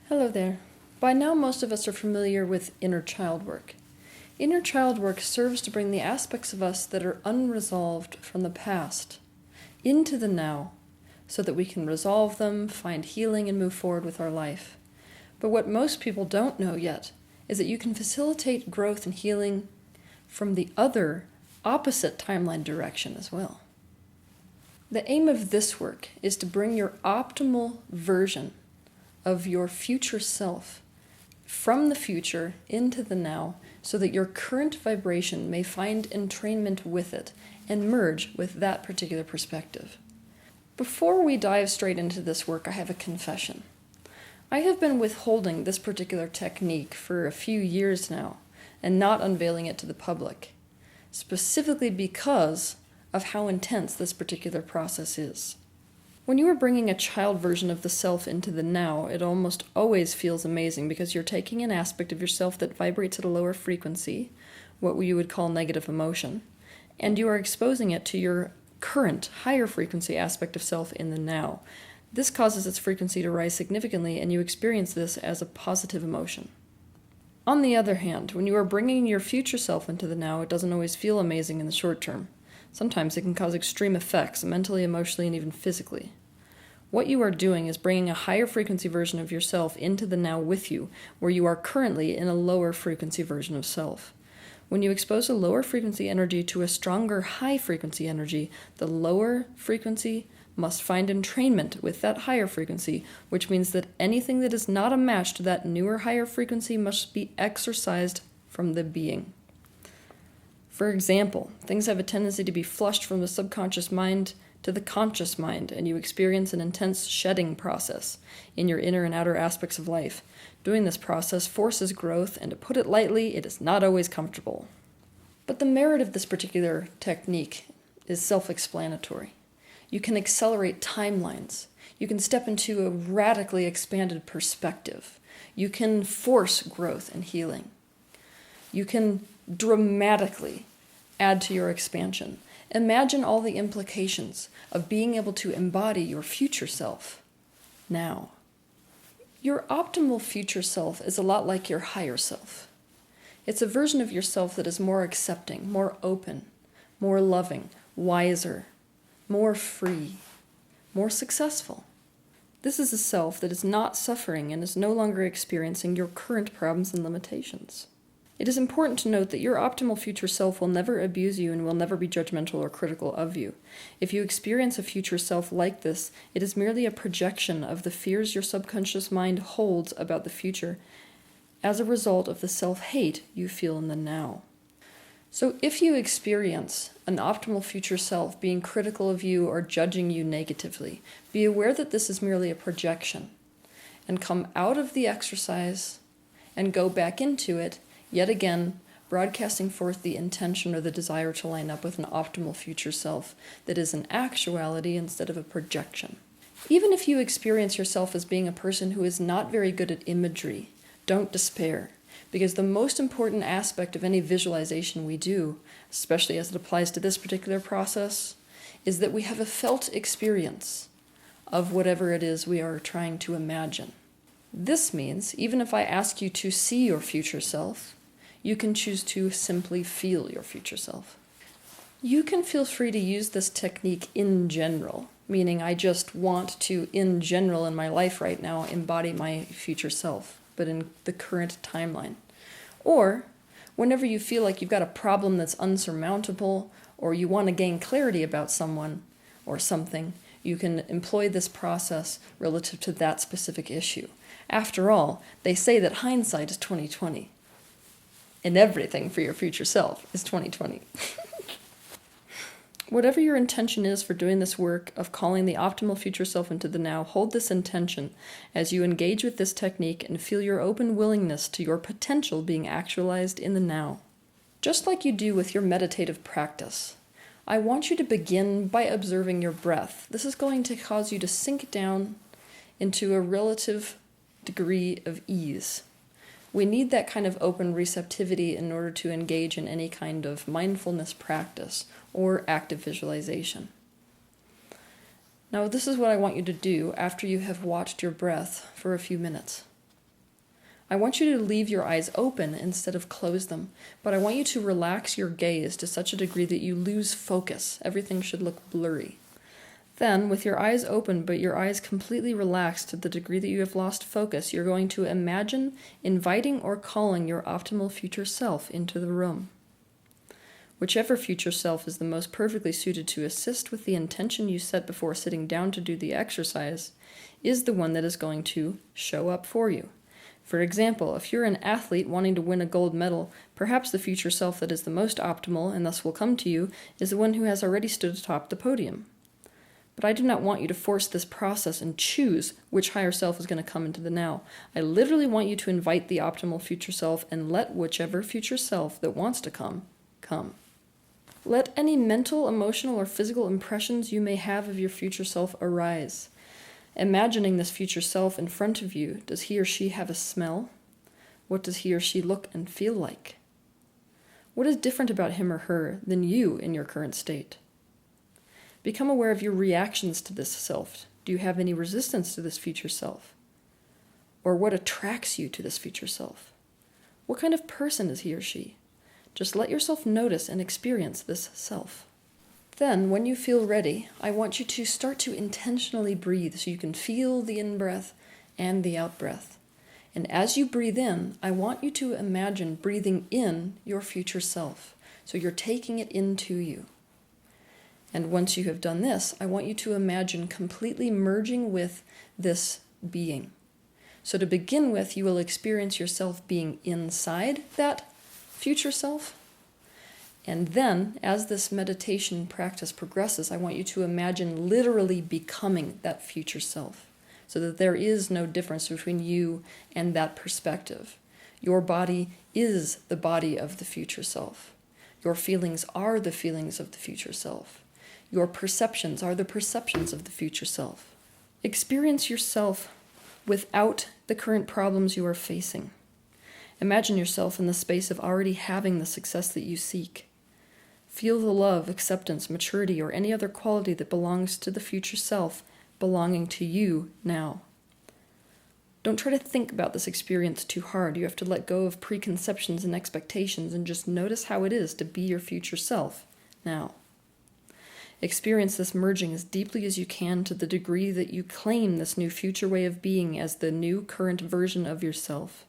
Hello there. By now, most of us are familiar with inner child work. Inner child work serves to bring the aspects of us that are unresolved from the past into the now, so that we can resolve them, find healing, and move forward with our life. But what most people don't know yet is that you can facilitate growth and healing from the other, opposite timeline direction as well. The aim of this work is to bring your optimal version of your future self from the future into the now, so that your current vibration may find entrainment with it and merge with that particular perspective. Before we dive straight into this work, I have a confession. I have been withholding this particular technique for a few years now and not unveiling it to the public, specifically because of how intense this particular process is. When you are bringing a child version of the self into the now, it almost always feels amazing because you're taking an aspect of yourself that vibrates at a lower frequency, what you would call negative emotion, and you are exposing it to your current higher frequency aspect of self in the now. This causes its frequency to rise significantly, and you experience this as a positive emotion. On the other hand, when you are bringing your future self into the now, it doesn't always feel amazing in the short term. Sometimes it can cause extreme effects, mentally, emotionally, and even physically. What you are doing is bringing a higher frequency version of yourself into the now with you, where you are currently in a lower frequency version of self. When you expose a lower frequency energy to a stronger high frequency energy, the lower frequency must find entrainment with that higher frequency, which means that anything that is not a match to that newer higher frequency must be exorcised from the being. For example, things have a tendency to be flushed from the subconscious mind to the conscious mind, and you experience an intense shedding process in your inner and outer aspects of life. Doing this process forces growth, and to put it lightly, it is not always comfortable. But the merit of this particular technique is self-explanatory. You can accelerate timelines. You can step into a radically expanded perspective. You can force growth and healing. You can dramatically add to your expansion. Imagine all the implications of being able to embody your future self now. Your optimal future self is a lot like your higher self. It's a version of yourself that is more accepting, more open, more loving, wiser, more free, more successful. This is a self that is not suffering and is no longer experiencing your current problems and limitations. It is important to note that your optimal future self will never abuse you and will never be judgmental or critical of you. If you experience a future self like this, it is merely a projection of the fears your subconscious mind holds about the future as a result of the self-hate you feel in the now. So if you experience an optimal future self being critical of you or judging you negatively, be aware that this is merely a projection, and come out of the exercise and go back into it, yet again, broadcasting forth the intention or the desire to line up with an optimal future self that is an actuality instead of a projection. Even if you experience yourself as being a person who is not very good at imagery, don't despair, because the most important aspect of any visualization we do, especially as it applies to this particular process, is that we have a felt experience of whatever it is we are trying to imagine. This means, even if I ask you to see your future self, you can choose to simply feel your future self. You can feel free to use this technique in general, meaning I just want to, in general in my life right now, embody my future self, but in the current timeline. Or, whenever you feel like you've got a problem that's unsurmountable, or you want to gain clarity about someone or something, you can employ this process relative to that specific issue. After all, they say that hindsight is 20/20. And everything for your future self is 20/20. Whatever your intention is for doing this work of calling the optimal future self into the now, hold this intention as you engage with this technique and feel your open willingness to your potential being actualized in the now. Just like you do with your meditative practice, I want you to begin by observing your breath. This is going to cause you to sink down into a relative degree of ease. We need that kind of open receptivity in order to engage in any kind of mindfulness practice or active visualization. Now, this is what I want you to do after you have watched your breath for a few minutes. I want you to leave your eyes open instead of close them, but I want you to relax your gaze to such a degree that you lose focus. Everything should look blurry. Then, with your eyes open but your eyes completely relaxed to the degree that you have lost focus, you're going to imagine inviting or calling your optimal future self into the room. Whichever future self is the most perfectly suited to assist with the intention you set before sitting down to do the exercise is the one that is going to show up for you. For example, if you're an athlete wanting to win a gold medal, perhaps the future self that is the most optimal and thus will come to you is the one who has already stood atop the podium. But I do not want you to force this process and choose which higher self is going to come into the now. I literally want you to invite the optimal future self and let whichever future self that wants to come, come. Let any mental, emotional, or physical impressions you may have of your future self arise. Imagining this future self in front of you, does he or she have a smell? What does he or she look and feel like? What is different about him or her than you in your current state? Become aware of your reactions to this self. Do you have any resistance to this future self? Or what attracts you to this future self? What kind of person is he or she? Just let yourself notice and experience this self. Then, when you feel ready, I want you to start to intentionally breathe so you can feel the in-breath and the out-breath. And as you breathe in, I want you to imagine breathing in your future self. So you're taking it into you. And once you have done this, I want you to imagine completely merging with this being. So to begin with, you will experience yourself being inside that future self. And then, as this meditation practice progresses, I want you to imagine literally becoming that future self, so that there is no difference between you and that perspective. Your body is the body of the future self. Your feelings are the feelings of the future self. Your perceptions are the perceptions of the future self. Experience yourself without the current problems you are facing. Imagine yourself in the space of already having the success that you seek. Feel the love, acceptance, maturity, or any other quality that belongs to the future self belonging to you now. Don't try to think about this experience too hard. You have to let go of preconceptions and expectations and just notice how it is to be your future self now. Experience this merging as deeply as you can to the degree that you claim this new future way of being as the new current version of yourself.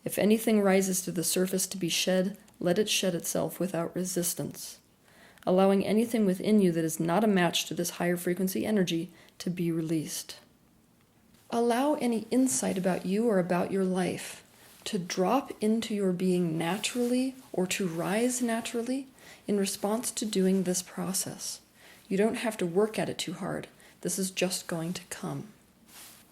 If anything rises to the surface to be shed, let it shed itself without resistance, allowing anything within you that is not a match to this higher frequency energy to be released. Allow any insight about you or about your life to drop into your being naturally or to rise naturally in response to doing this process. You don't have to work at it too hard. This is just going to come.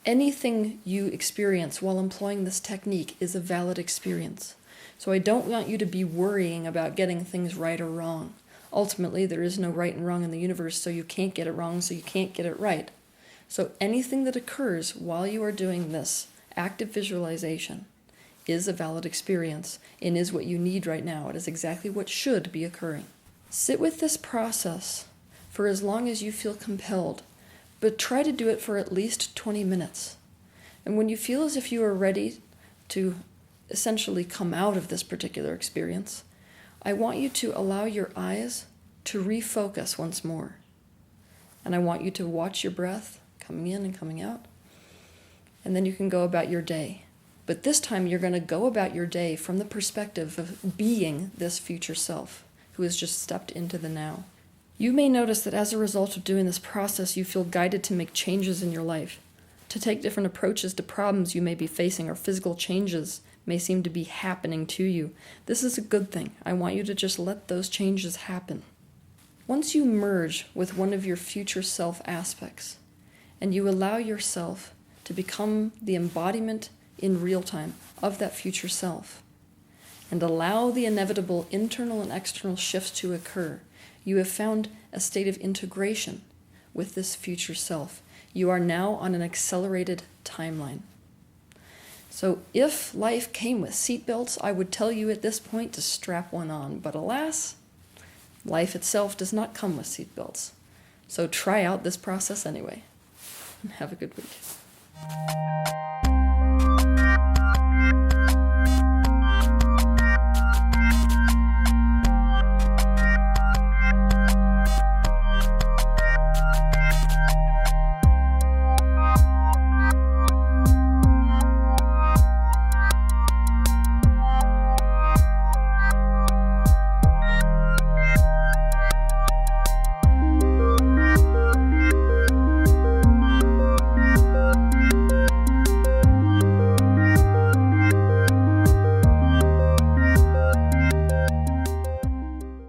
Anything you experience while employing this technique is a valid experience. So I don't want you to be worrying about getting things right or wrong. Ultimately, there is no right and wrong in the universe, so you can't get it wrong, so you can't get it right. So anything that occurs while you are doing this active visualization is a valid experience and is what you need right now. It is exactly what should be occurring. Sit with this process for as long as you feel compelled, but try to do it for at least 20 minutes. And when you feel as if you are ready to essentially come out of this particular experience, I want you to allow your eyes to refocus once more. And I want you to watch your breath coming in and coming out. And then you can go about your day. But this time you're going to go about your day from the perspective of being this future self who has just stepped into the now. You may notice that as a result of doing this process, you feel guided to make changes in your life, to take different approaches to problems you may be facing, or physical changes may seem to be happening to you. This is a good thing. I want you to just let those changes happen. Once you merge with one of your future self aspects, and you allow yourself to become the embodiment in real time of that future self, and allow the inevitable internal and external shifts to occur, you have found a state of integration with this future self. You are now on an accelerated timeline. So if life came with seatbelts, I would tell you at this point to strap one on. But alas, life itself does not come with seatbelts. So try out this process anyway. And have a good week.